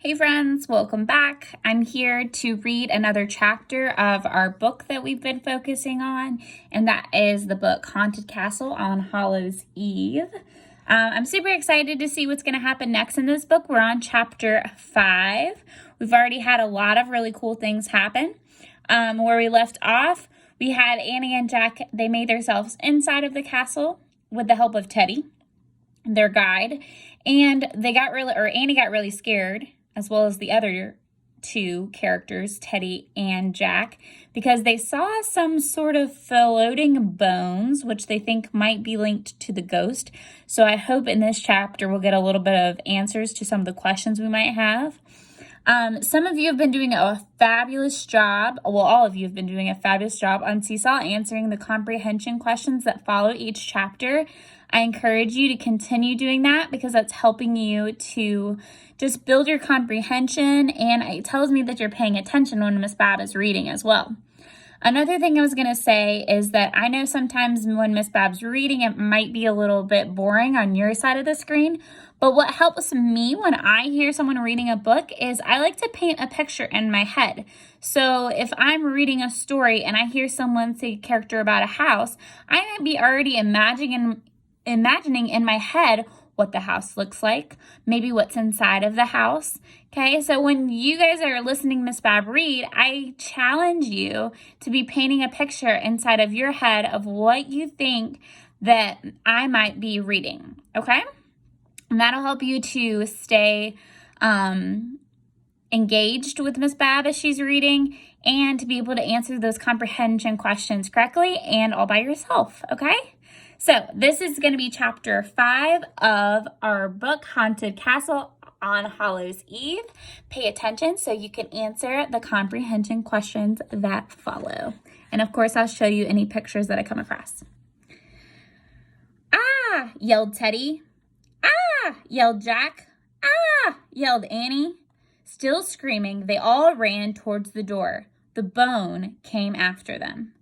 Hey friends, welcome back. I'm here to read another chapter of our book that we've been focusing on, and that is the book Haunted Castle on Hallows Eve. I'm super excited to see what's going to happen next in this book. We're on chapter 5. We've already had a lot of really cool things happen. Where we left off, we had Annie and Jack. They made themselves inside of the castle with the help of Teddy, their guide, and Annie got really scared, as well as the other two characters, Teddy and Jack, because they saw some sort of floating bones, which they think might be linked to the ghost. So I hope in this chapter we'll get a little bit of answers to some of the questions we might have. Some of you have been doing a fabulous job. Well, all of you have been doing a fabulous job on Seesaw answering the comprehension questions that follow each chapter. I encourage you to continue doing that because that's helping you to just build your comprehension, and it tells me that you're paying attention when Miss Bab is reading as well. Another thing I was going to say is that I know sometimes when Miss Bab's reading, it might be a little bit boring on your side of the screen, but what helps me when I hear someone reading a book is I like to paint a picture in my head. So if I'm reading a story and I hear someone say a character about a house, I might be already imagining in my head what the house looks like, maybe what's inside of the house. Okay, so when you guys are listening Miss Bab read, I challenge you to be painting a picture inside of your head of what you think that I might be reading, okay? And that'll help you to stay engaged with Miss Bab as she's reading and to be able to answer those comprehension questions correctly and all by yourself, okay? So this is going to be chapter 5 of our book, Haunted Castle on Hallows Eve. Pay attention so you can answer the comprehension questions that follow. And of course, I'll show you any pictures that I come across. Ah, yelled Teddy. Ah, yelled Jack. Ah, yelled Annie. Still screaming, they all ran towards the door. The bone came after them.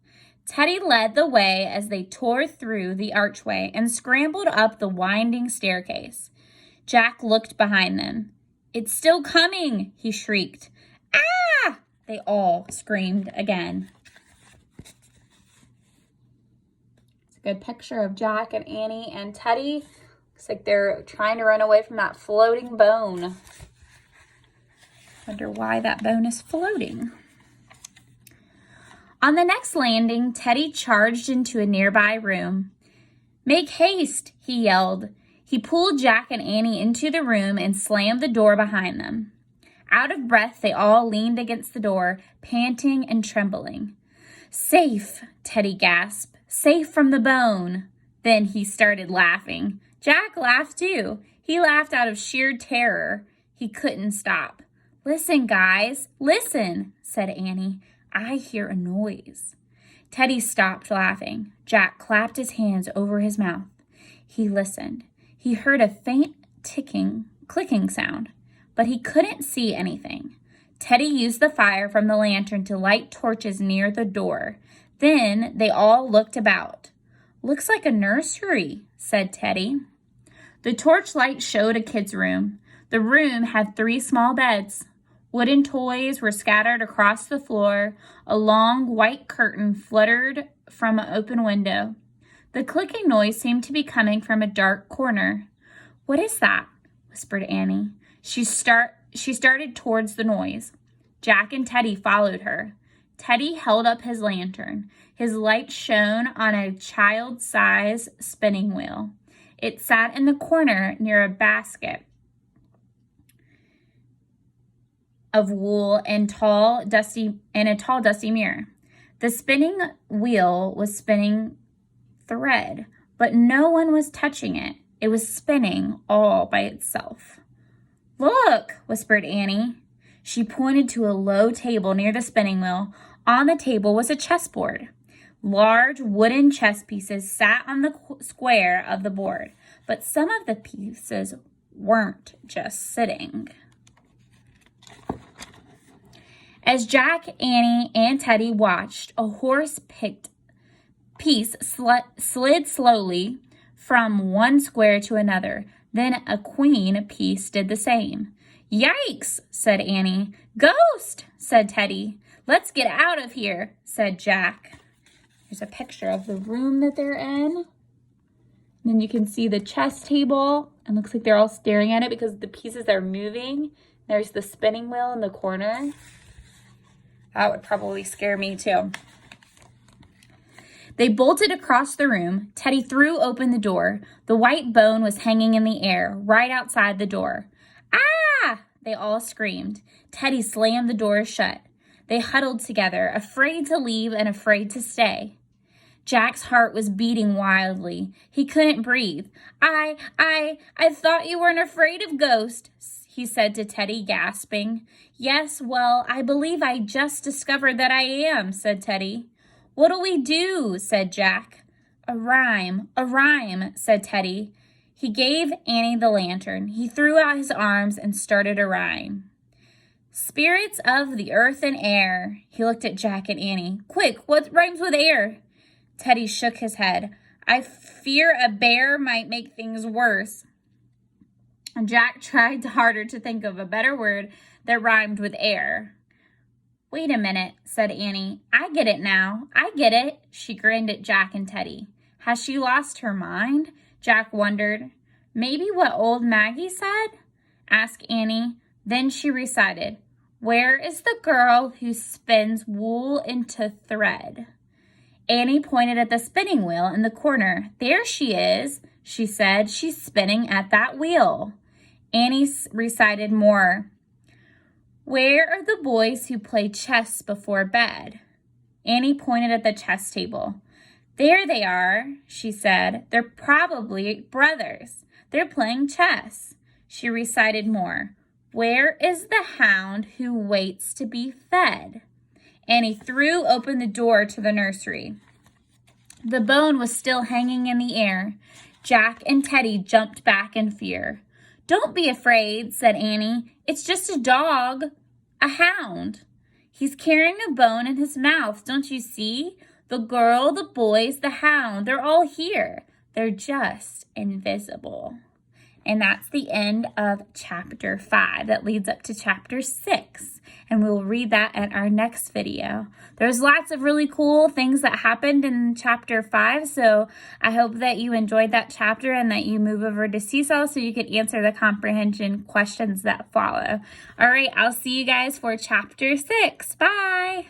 Teddy led the way as they tore through the archway and scrambled up the winding staircase. Jack looked behind them. "It's still coming," he shrieked. "Ah!" they all screamed again. It's a good picture of Jack and Annie and Teddy. Looks like they're trying to run away from that floating bone. Wonder why that bone is floating. On the next landing, Teddy charged into a nearby room. "Make haste," he yelled. He pulled Jack and Annie into the room and slammed the door behind them. Out of breath, they all leaned against the door, panting and trembling. "Safe," Teddy gasped. "Safe from the bone." Then he started laughing. Jack laughed too. He laughed out of sheer terror. He couldn't stop. "Listen, guys, listen," said Annie. "I hear a noise." Teddy stopped laughing. Jack clapped his hands over his mouth. He listened. He heard a faint clicking sound, but he couldn't see anything. Teddy used the fire from the lantern to light torches near the door. Then they all looked about. "Looks like a nursery," said Teddy. The torchlight showed a kid's room. The room had 3 small beds. Wooden toys were scattered across the floor. A long white curtain fluttered from an open window. The clicking noise seemed to be coming from a dark corner. "What is that?" whispered Annie. She started towards the noise. Jack and Teddy followed her. Teddy held up his lantern. His light shone on a child-size spinning wheel. It sat in the corner near a basket of wool and a tall dusty mirror. The spinning wheel was spinning thread, but no one was touching it. It was spinning all by itself. "Look," whispered Annie. She pointed to a low table near the spinning wheel. On the table was a chessboard. Large wooden chess pieces sat on the square of the board, but some of the pieces weren't just sitting. As Jack, Annie, and Teddy watched, a piece slid slowly from one square to another. Then a queen piece did the same. Yikes, said Annie. Ghost, said Teddy. Let's get out of here, said Jack. Here's a picture of the room that they're in. And then you can see the chess table. It looks like they're all staring at it because the pieces are moving. There's the spinning wheel in the corner. That would probably scare me too. They bolted across the room. Teddy threw open the door. The white bone was hanging in the air, right outside the door. Ah! They all screamed. Teddy slammed the door shut. They huddled together, afraid to leave and afraid to stay. Jack's heart was beating wildly. He couldn't breathe. I thought you weren't afraid of ghosts, he said to Teddy, gasping. Yes, well, I believe I just discovered that I am, said Teddy. What'll we do? Said Jack. A rhyme, said Teddy. He gave Annie the lantern. He threw out his arms and started a rhyme. Spirits of the earth and air. He looked at Jack and Annie. Quick, what rhymes with air? Teddy shook his head. I fear a bear might make things worse. Jack tried harder to think of a better word that rhymed with air. Wait a minute, said Annie. I get it now. I get it. She grinned at Jack and Teddy. Has she lost her mind? Jack wondered. Maybe what old Maggie said? Asked Annie. Then she recited, Where is the girl who spins wool into thread? Annie pointed at the spinning wheel in the corner. There she is, she said. She's spinning at that wheel. Annie recited more. Where are the boys who play chess before bed? Annie pointed at the chess table. There they are, she said. They're probably brothers. They're playing chess. She recited more. Where is the hound who waits to be fed? Annie threw open the door to the nursery. The bone was still hanging in the air. Jack and Teddy jumped back in fear. Don't be afraid, said Annie. It's just a dog, a hound. He's carrying a bone in his mouth, don't you see? The girl, the boys, the hound, they're all here. They're just invisible. And that's the end of chapter 5. That leads up to chapter 6. And we'll read that in our next video. There's lots of really cool things that happened in chapter 5. So I hope that you enjoyed that chapter and that you move over to Seesaw so you can answer the comprehension questions that follow. All right, I'll see you guys for chapter 6. Bye.